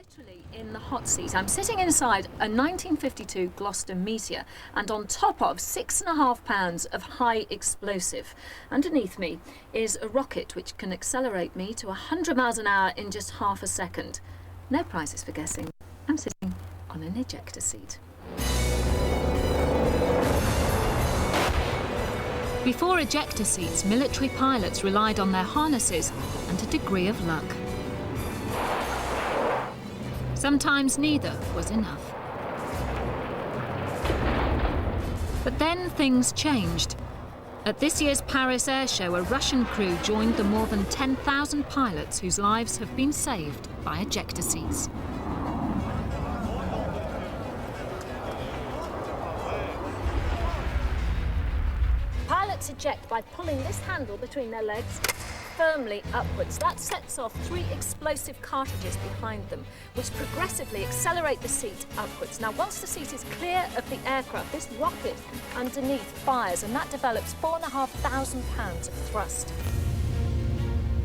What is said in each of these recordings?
Literally in the hot seat. I'm sitting inside a 1952 Gloucester Meteor and on top of 6.5 pounds of high explosive. Underneath me is a rocket which can accelerate me to 100 miles an hour in just half a second. No prizes for guessing. I'm sitting on an ejector seat. Before ejector seats, military pilots relied on their harnesses and a degree of luck. Sometimes neither was enough. But then things changed. At this year's Paris Air Show, a Russian crew joined the more than 10,000 pilots whose lives have been saved by ejector seats. Pilots eject by pulling this handle between their legs firmly upwards. That sets off 3 explosive cartridges behind them, which progressively accelerate the seat upwards. Now, once the seat is clear of the aircraft, this rocket underneath fires, and that develops 4,500 pounds of thrust.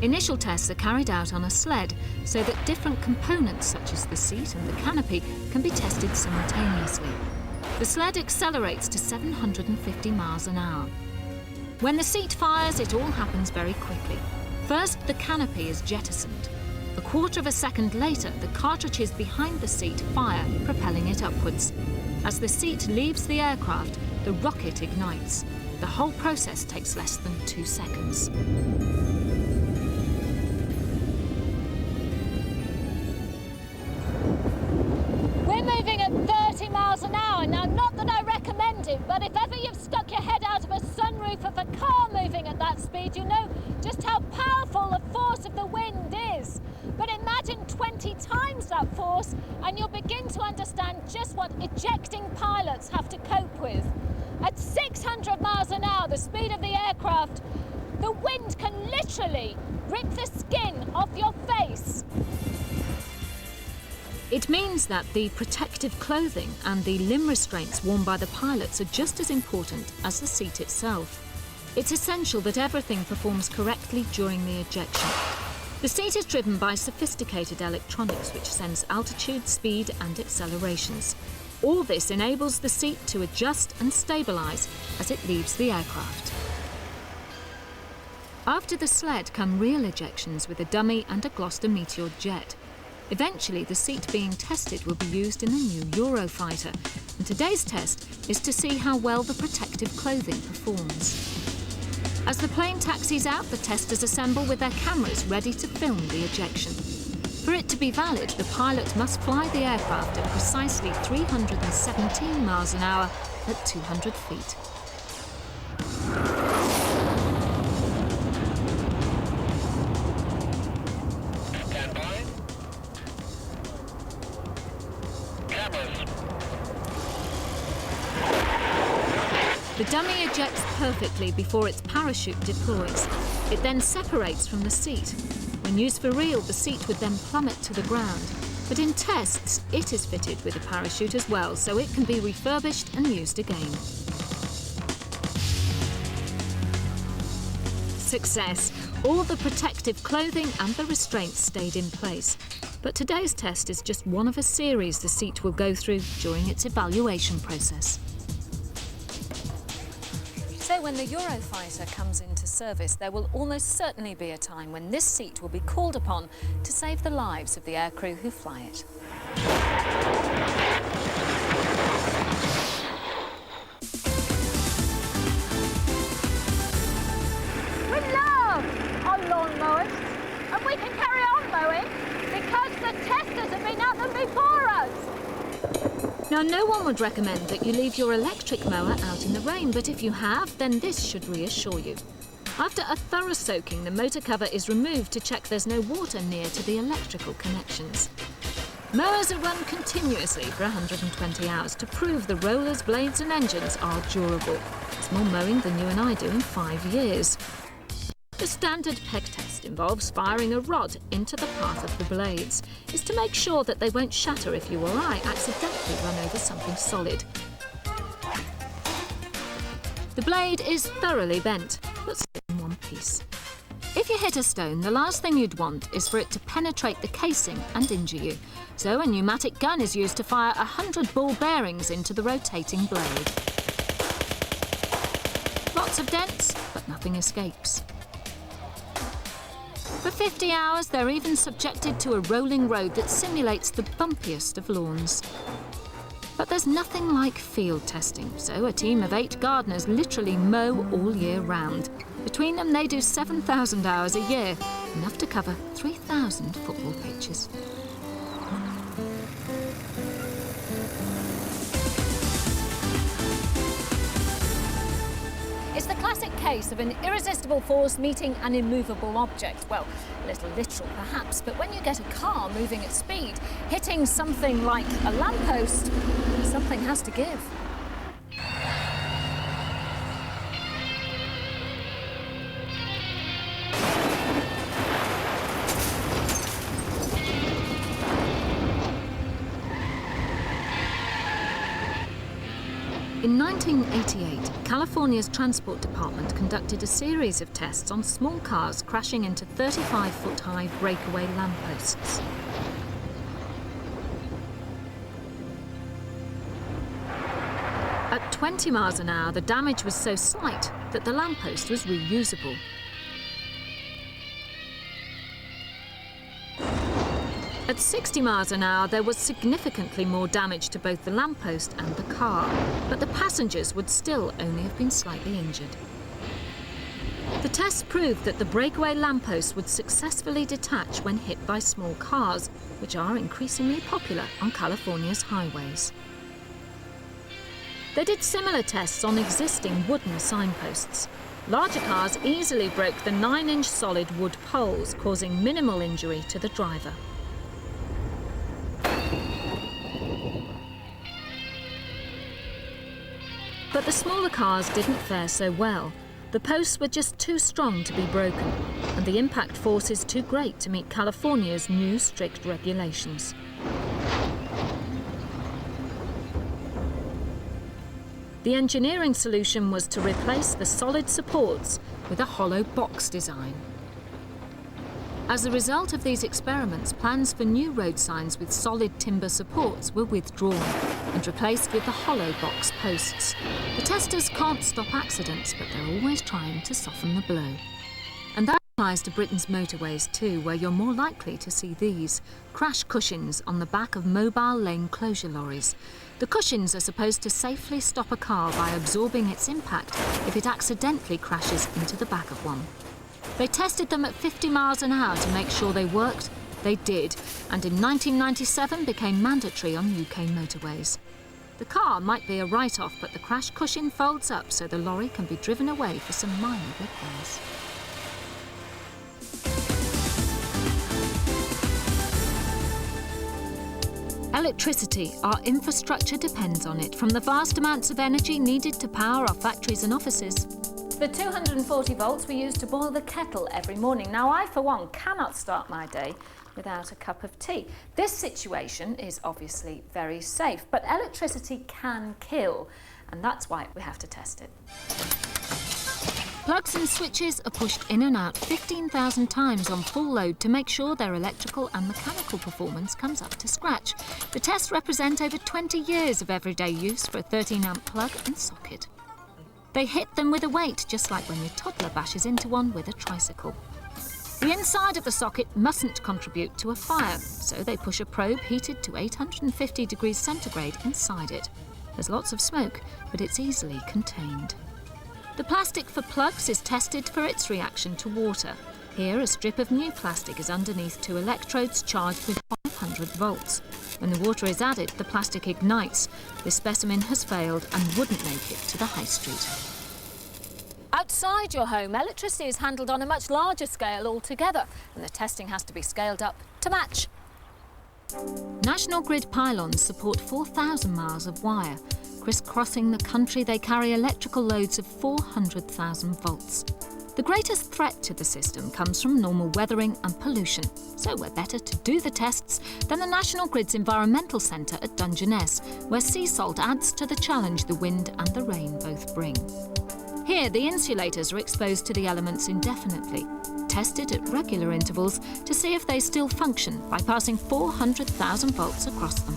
Initial tests are carried out on a sled so that different components, such as the seat and the canopy, can be tested simultaneously. The sled accelerates to 750 miles an hour. When the seat fires, it all happens very quickly. First, the canopy is jettisoned. A quarter of a second later, the cartridges behind the seat fire, propelling it upwards. As the seat leaves the aircraft, the rocket ignites. The whole process takes less than 2 seconds. We're moving at 30 miles an hour. Now, not that I recommend it, but if ever you've stuck your head out of a sunroof of a car moving at that speed, you know just how powerful the force of the wind is. But imagine 20 times that force, and you'll begin to understand just what ejecting pilots have to cope with. At 600 miles an hour, the speed of the aircraft, the wind can literally rip the skin off your face. It means that the protective clothing and the limb restraints worn by the pilots are just as important as the seat itself. It's essential that everything performs correctly during the ejection. The seat is driven by sophisticated electronics which sense altitude, speed and accelerations. All this enables the seat to adjust and stabilise as it leaves the aircraft. After the sled come real ejections with a dummy and a Gloucester Meteor jet. Eventually, the seat being tested will be used in the new Eurofighter, and today's test is to see how well the protective clothing performs. As the plane taxis out, the testers assemble with their cameras ready to film the ejection. For it to be valid, the pilot must fly the aircraft at precisely 317 miles an hour at 200 feet. The dummy ejects perfectly before its parachute deploys. It then separates from the seat. When used for real, the seat would then plummet to the ground. But in tests, it is fitted with a parachute as well, so it can be refurbished and used again. Success! All the protective clothing and the restraints stayed in place. But today's test is just one of a series the seat will go through during its evaluation process. So when the Eurofighter comes into service, there will almost certainly be a time when this seat will be called upon to save the lives of the aircrew who fly it. We love our lawnmowers, and we can carry on mowing because the testers have been at them before us. Now, no one would recommend that you leave your electric mower out in the rain, but if you have, then this should reassure you. After a thorough soaking, the motor cover is removed to check there's no water near to the electrical connections. Mowers are run continuously for 120 hours to prove the rollers, blades and engines are durable. It's more mowing than you and I do in 5 years. The standard peg test involves firing a rod into the path of the blades. It's to make sure that they won't shatter if you or I accidentally run over something solid. The blade is thoroughly bent, but still in one piece. If you hit a stone, the last thing you'd want is for it to penetrate the casing and injure you. So a pneumatic gun is used to fire 100 ball bearings into the rotating blade. Lots of dents, but nothing escapes. For 50 hours, they're even subjected to a rolling road that simulates the bumpiest of lawns. But there's nothing like field testing, so a team of 8 gardeners literally mow all year round. Between them, they do 7,000 hours a year, enough to cover 3,000 football pitches. It's the classic case of an irresistible force meeting an immovable object. Well, a little literal perhaps, but when you get a car moving at speed, hitting something like a lamppost, something has to give. In 1988, California's Transport Department conducted a series of tests on small cars crashing into 35-foot-high breakaway lampposts. At 20 miles an hour, the damage was so slight that the lamppost was reusable. At 60 miles an hour, there was significantly more damage to both the lamppost and the car, but the passengers would still only have been slightly injured. The tests proved that the breakaway lamppost would successfully detach when hit by small cars, which are increasingly popular on California's highways. They did similar tests on existing wooden signposts. Larger cars easily broke the 9-inch solid wood poles, causing minimal injury to the driver. But the smaller cars didn't fare so well. The posts were just too strong to be broken, and the impact force is too great to meet California's new strict regulations. The engineering solution was to replace the solid supports with a hollow box design. As a result of these experiments, plans for new road signs with solid timber supports were withdrawn and replaced with the hollow box posts. The testers can't stop accidents, but they're always trying to soften the blow. And that applies to Britain's motorways too, where you're more likely to see these crash cushions on the back of mobile lane closure lorries. The cushions are supposed to safely stop a car by absorbing its impact if it accidentally crashes into the back of one. They tested them at 50 miles an hour to make sure they worked. They did, and in 1997 became mandatory on UK motorways. The car might be a write-off, but the crash cushion folds up so the lorry can be driven away for some minor repairs. Electricity, our infrastructure depends on it, from the vast amounts of energy needed to power our factories and offices. The 240 volts we use to boil the kettle every morning. Now, I, for one, cannot start my day without a cup of tea. This situation is obviously very safe, but electricity can kill, and that's why we have to test it. Plugs and switches are pushed in and out 15,000 times on full load to make sure their electrical and mechanical performance comes up to scratch. The tests represent over 20 years of everyday use for a 13-amp plug and socket. They hit them with a weight, just like when your toddler bashes into one with a tricycle. The inside of the socket mustn't contribute to a fire, so they push a probe heated to 850 degrees centigrade inside it. There's lots of smoke, but it's easily contained. The plastic for plugs is tested for its reaction to water. Here, a strip of new plastic is underneath 2 electrodes charged with 500 volts. When the water is added, the plastic ignites. This specimen has failed and wouldn't make it to the high street. Outside your home, electricity is handled on a much larger scale altogether, and the testing has to be scaled up to match. National Grid pylons support 4,000 miles of wire. Crisscrossing the country, they carry electrical loads of 400,000 volts. The greatest threat to the system comes from normal weathering and pollution, so we're better to do the tests than the National Grid's Environmental Centre at Dungeness, where sea salt adds to the challenge the wind and the rain both bring. Here, the insulators are exposed to the elements indefinitely. tested at regular intervals to see if they still function by passing 400,000 volts across them.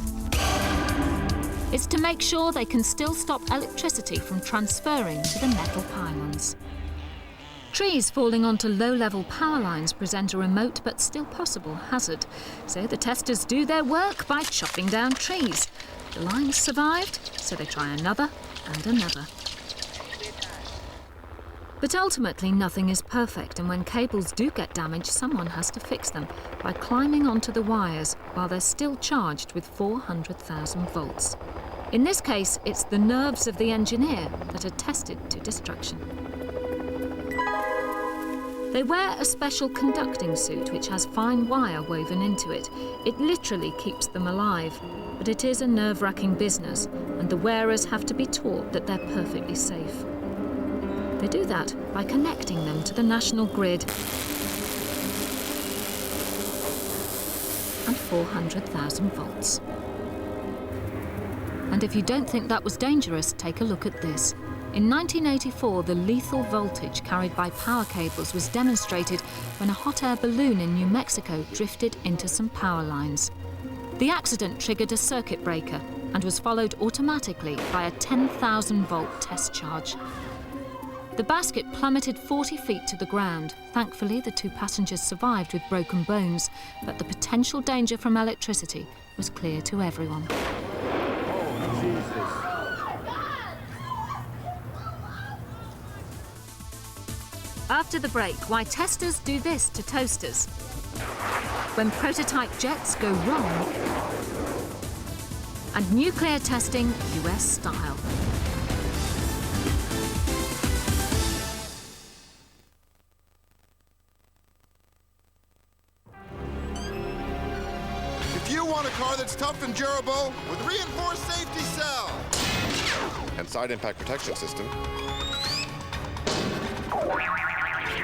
It's to make sure they can still stop electricity from transferring to the metal pylons. Trees falling onto low-level power lines present a remote but still possible hazard, so the testers do their work by chopping down trees. The lines survived, so they try another and another. But ultimately nothing is perfect, and when cables do get damaged, someone has to fix them by climbing onto the wires while they're still charged with 400,000 volts. In this case, it's the nerves of the engineer that are tested to destruction. They wear a special conducting suit which has fine wire woven into it. It literally keeps them alive, but it is a nerve-wracking business, and the wearers have to be taught that they're perfectly safe. They do that by connecting them to the national grid and 400,000 volts. And if you don't think that was dangerous, take a look at this. In 1984, the lethal voltage carried by power cables was demonstrated when a hot air balloon in New Mexico drifted into some power lines. The accident triggered a circuit breaker and was followed automatically by a 10,000 volt test charge. The basket plummeted 40 feet to the ground. Thankfully, the 2 passengers survived with broken bones, but the potential danger from electricity was clear to everyone. After the break, why testers do this to toasters. When prototype jets go wrong. And nuclear testing US style. If you want a car that's tough and durable with reinforced safety cell and side impact protection system,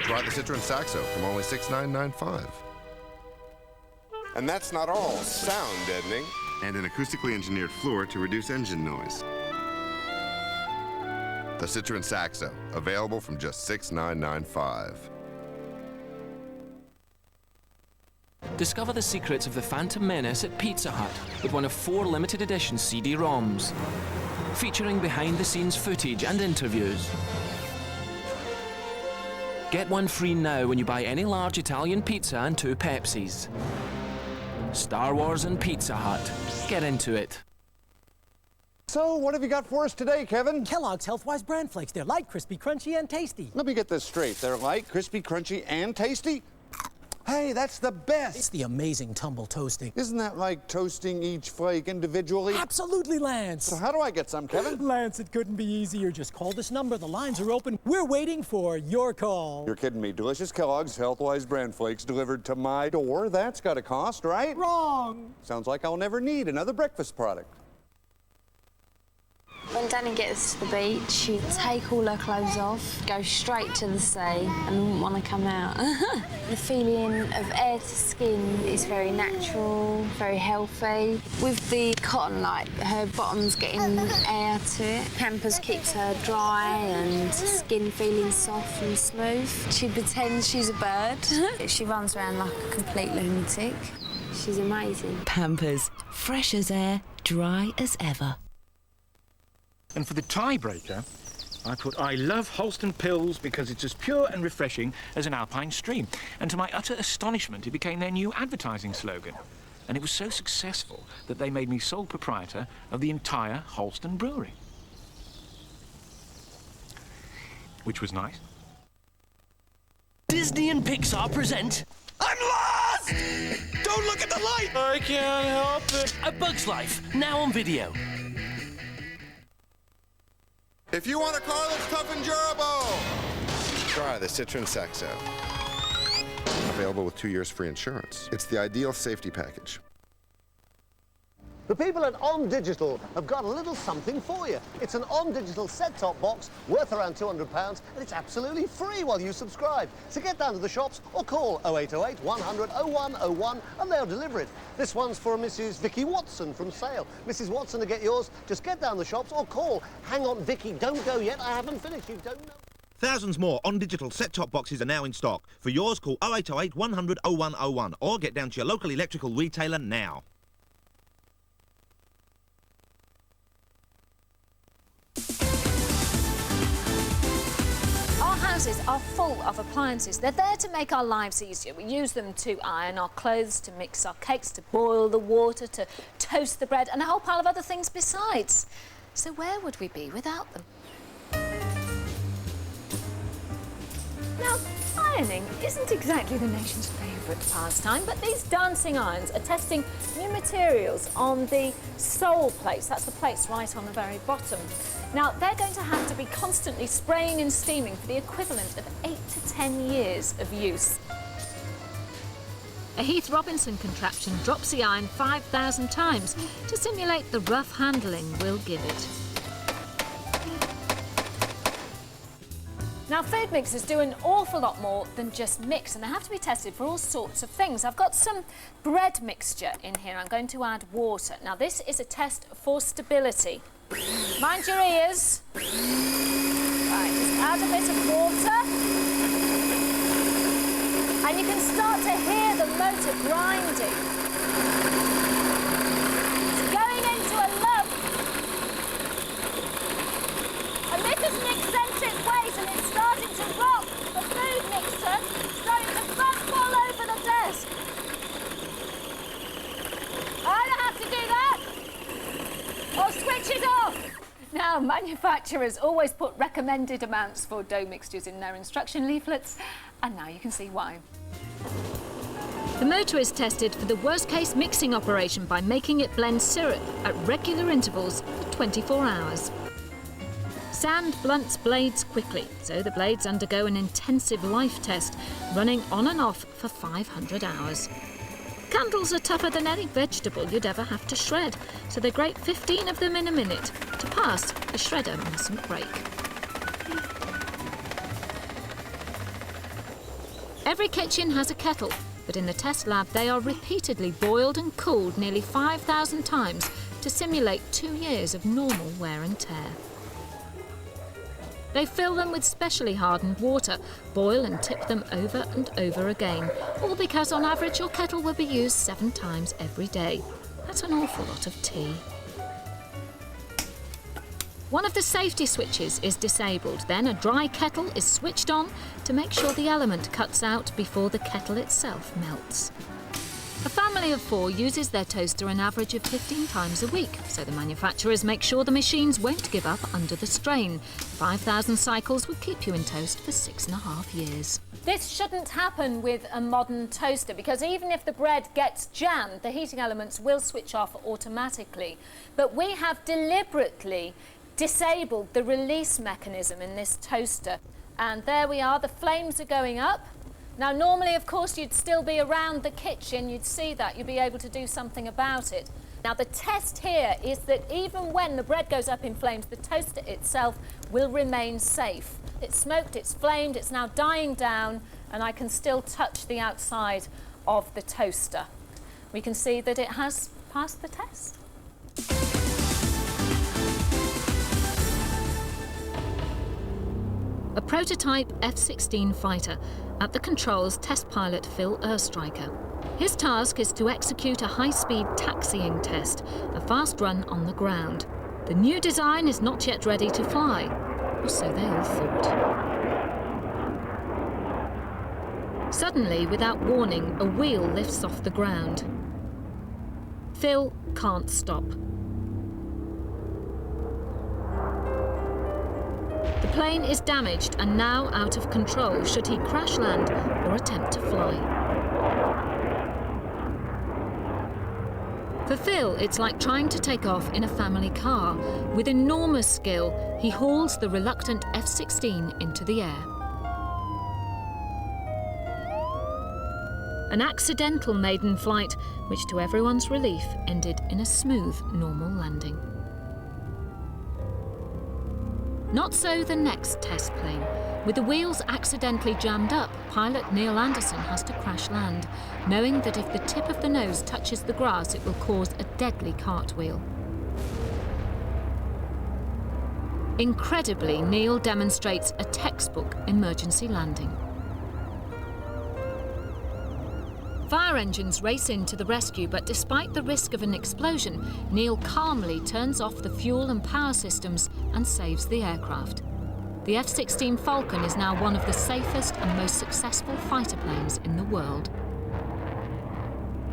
try the Citroen Saxo from only $6,995. And that's not all. Sound deadening and an acoustically engineered floor to reduce engine noise. The Citroen Saxo, available from just $6,995. Discover the secrets of the Phantom Menace at Pizza Hut with one of 4 limited edition CD-ROMs, featuring behind-the-scenes footage and interviews. Get one free now when you buy any large Italian pizza and 2 Pepsis. Star Wars and Pizza Hut. Get into it. So, what have you got for us today, Kevin? Kellogg's Healthwise Bran Flakes. They're light, crispy, crunchy, and tasty. Let me get this straight. They're light, crispy, crunchy, and tasty? Hey, that's the best! It's the amazing tumble toasting. Isn't that like toasting each flake individually? Absolutely, Lance! So how do I get some, Kevin? Lance, it couldn't be easier. Just call this number. The lines are open. We're waiting for your call. You're kidding me. Delicious Kellogg's Healthwise Bran Flakes delivered to my door. That's got a cost, right? Wrong! Sounds like I'll never need another breakfast product. When Danny gets to the beach, she'd take all her clothes off, go straight to the sea, and wouldn't want to come out. The feeling of air to skin is very natural, very healthy. With the cotton, like, her bottom's getting air to it. Pampers keeps her dry and skin feeling soft and smooth. She pretends she's a bird. She runs around like a complete lunatic. She's amazing. Pampers, fresh as air, dry as ever. And for the tiebreaker, I put I love Holston Pills because it's as pure and refreshing as an alpine stream. And to my utter astonishment, it became their new advertising slogan. And it was so successful that they made me sole proprietor of the entire Holston brewery. Which was nice. Disney and Pixar present... I'm lost! Don't look at the light! I can't help it. A Bug's Life, now on video. if you want a car that's tough and durable, try the Citroen Saxo. Available with 2 years free insurance. It's the ideal safety package. The people at On Digital have got a little something for you. It's an On Digital set-top box worth around £200, and it's absolutely free while you subscribe. So get down to the shops or call 0808 100 0101 and they'll deliver it. This one's for Mrs. Vicky Watson from Sale. Mrs. Watson, to get yours, just get down the shops or call. Hang on, Vicky, don't go yet. I haven't finished. You don't know. Thousands more on-digital set-top boxes are now in stock. For yours, call 0808 100 0101 or get down to your local electrical retailer now. Our houses are full of appliances. They're there to make our lives easier. We use them to iron our clothes, to mix our cakes, to boil the water, to toast the bread, and a whole pile of other things besides. So where would we be without them? Now, ironing isn't exactly the nation's favourite pastime, but these dancing irons are testing new materials on the sole plates. That's the plates right on the very bottom. Now, they're going to have to be constantly spraying and steaming for the equivalent of 8 to 10 years of use. A Heath Robinson contraption drops the iron 5,000 times to simulate the rough handling we'll give it. Now, food mixers do an awful lot more than just mix, and they have to be tested for all sorts of things. I've got some bread mixture in here. I'm going to add water. Now, this is a test for stability. Mind your ears. Right, just add a bit of water. And you can start to hear the motor grinding. It's going into a lump. And this is an eccentric weight, and it's starting to rock the food mixer, starting to bump all over the desk. I don't have to do that. Or switch it off. Now, manufacturers always put recommended amounts for dough mixtures in their instruction leaflets, and now you can see why. The motor is tested for the worst-case mixing operation by making it blend syrup at regular intervals for 24 hours. Sand blunts blades quickly, so the blades undergo an intensive life test, running on and off for 500 hours. Candles are tougher than any vegetable you'd ever have to shred, so they grate 15 of them in a minute. To pass, the shredder mustn't break. Every kitchen has a kettle, but in the test lab they are repeatedly boiled and cooled nearly 5,000 times to simulate 2 years of normal wear and tear. They fill them with specially hardened water, boil and tip them over and over again, all because on average your kettle will be used 7 times every day. That's an awful lot of tea. One of the safety switches is disabled, then a dry kettle is switched on to make sure the element cuts out before the kettle itself melts. A family of 4 uses their toaster an average of 15 times a week, so the manufacturers make sure the machines won't give up under the strain. 5,000 cycles would keep you in toast for 6.5 years. This shouldn't happen with a modern toaster, because even if the bread gets jammed, the heating elements will switch off automatically. But we have deliberately disabled the release mechanism in this toaster. And there we are, the flames are going up. Now, normally, of course, you'd still be around the kitchen, you'd see that, you'd be able to do something about it. Now, the test here is that even when the bread goes up in flames, the toaster itself will remain safe. It's smoked, it's flamed, it's now dying down, and I can still touch the outside of the toaster. We can see that it has passed the test. A prototype F-16 fighter. At the controls, test pilot Phil Erstreicher. His task is to execute a high-speed taxiing test, a fast run on the ground. The new design is not yet ready to fly, or so they all thought. Suddenly, without warning, a wheel lifts off the ground. Phil can't stop. The plane is damaged and now out of control should he crash land or attempt to fly. For Phil, it's like trying to take off in a family car. With enormous skill, he hauls the reluctant F-16 into the air. An accidental maiden flight, which to everyone's relief ended in a smooth, normal landing. Not so the next test plane. With the wheels accidentally jammed up, pilot Neil Anderson has to crash land, knowing that if the tip of the nose touches the grass, it will cause a deadly cartwheel. Incredibly, Neil demonstrates a textbook emergency landing. Fire engines race in to the rescue, but despite the risk of an explosion, Neil calmly turns off the fuel and power systems and saves the aircraft. The F-16 Falcon is now one of the safest and most successful fighter planes in the world.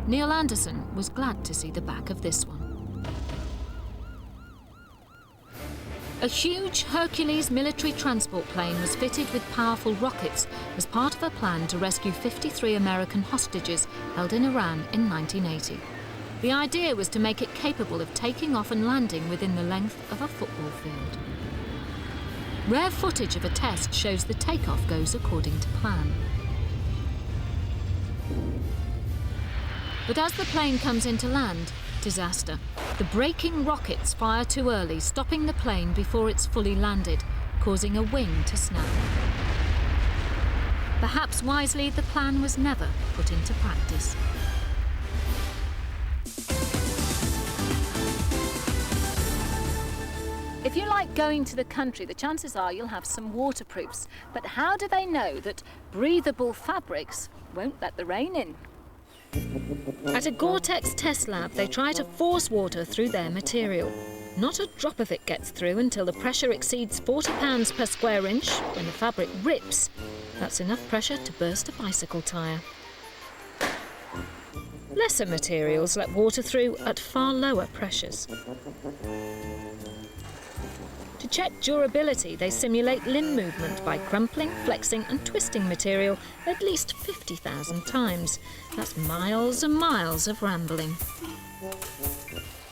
Neil Anderson was glad to see the back of this one. A huge Hercules military transport plane was fitted with powerful rockets as part of a plan to rescue 53 American hostages held in Iran in 1980. The idea was to make it capable of taking off and landing within the length of a football field. Rare footage of a test shows the takeoff goes according to plan. But as the plane comes into land, disaster. The braking rockets fire too early, stopping the plane before it's fully landed, causing a wing to snap. Perhaps wisely, the plan was never put into practice. If you like going to the country, the chances are you'll have some waterproofs. But how do they know that breathable fabrics won't let the rain in? At a Gore-Tex test lab, they try to force water through their material. Not a drop of it gets through until the pressure exceeds 40 pounds per square inch. When the fabric rips, that's enough pressure to burst a bicycle tyre. Lesser materials let water through at far lower pressures. To check durability, they simulate limb movement by crumpling, flexing and twisting material at least 50,000 times. That's miles and miles of rambling.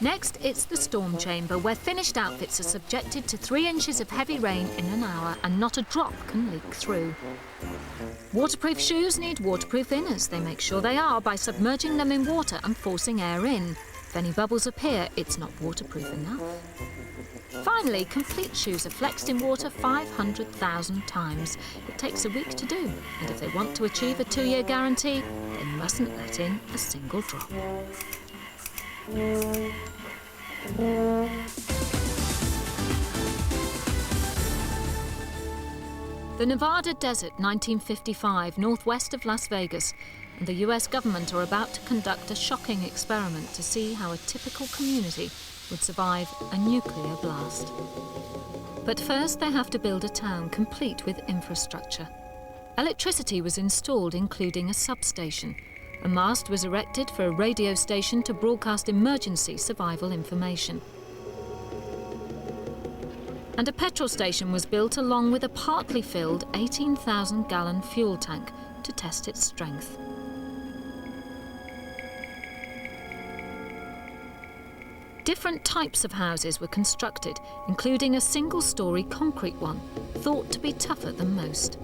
Next, it's the storm chamber, where finished outfits are subjected to 3 inches of heavy rain in an hour and not a drop can leak through. Waterproof shoes need waterproof inners. They make sure they are by submerging them in water and forcing air in. If any bubbles appear, it's not waterproof enough. Finally, complete shoes are flexed in water 500,000 times. It takes a week to do, and if they want to achieve a 2-year guarantee, they mustn't let in a single drop. The Nevada Desert, 1955, northwest of Las Vegas, and the US government are about to conduct a shocking experiment to see how a typical community would survive a nuclear blast. But first they have to build a town complete with infrastructure. Electricity was installed, including a substation. A mast was erected for a radio station to broadcast emergency survival information. And a petrol station was built along with a partly filled 18,000-gallon fuel tank to test its strength. Different types of houses were constructed, including a single-storey concrete one, thought to be tougher than most.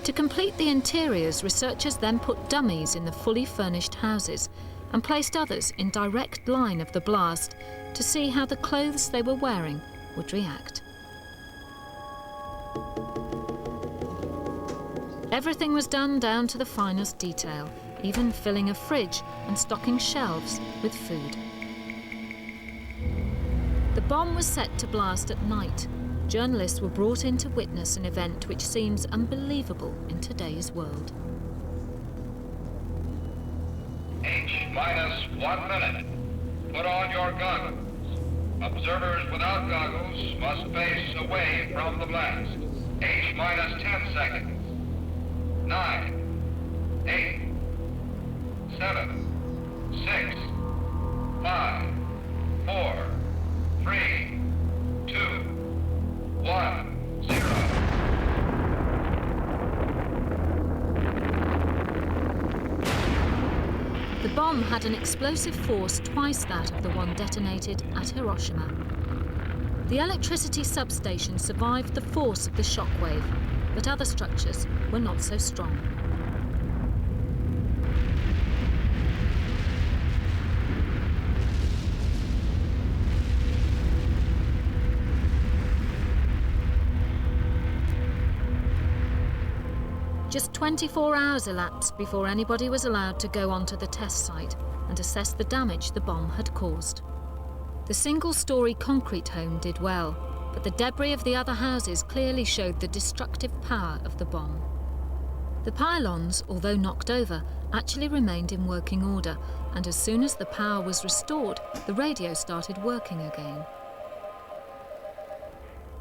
To complete the interiors, researchers then put dummies in the fully furnished houses and placed others in direct line of the blast to see how the clothes they were wearing would react. Everything was done down to the finest detail, even filling a fridge and stocking shelves with food. The bomb was set to blast at night. Journalists were brought in to witness an event which seems unbelievable in today's world. H-1 minute. Put on your goggles. Observers without goggles must face away from the blast. H-10 seconds. 9, 8, 7, 6, 5, 4, 3, 2, 1, 0. The bomb had an explosive force twice that of the one detonated at Hiroshima. The electricity substation survived the force of the shockwave, but other structures were not so strong. Just 24 hours elapsed before anybody was allowed to go onto the test site and assess the damage the bomb had caused. The single-storey concrete home did well, but the debris of the other houses clearly showed the destructive power of the bomb. The pylons, although knocked over, actually remained in working order, and as soon as the power was restored, the radio started working again.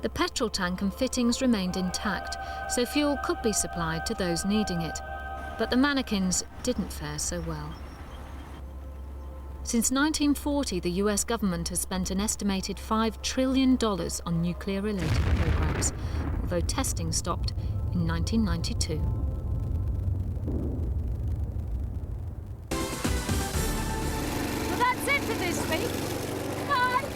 The petrol tank and fittings remained intact, so fuel could be supplied to those needing it. But the mannequins didn't fare so well. Since 1940, the US government has spent an estimated $5 trillion on nuclear-related programs, although testing stopped in 1992. Well, that's it for this week. Bye!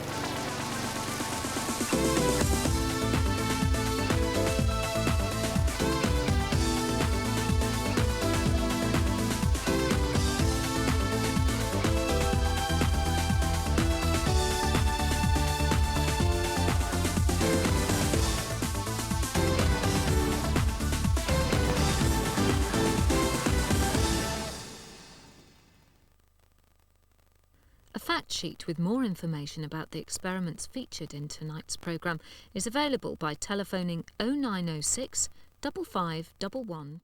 A fact sheet with more information about the experiments featured in tonight's programme is available by telephoning 0906 5511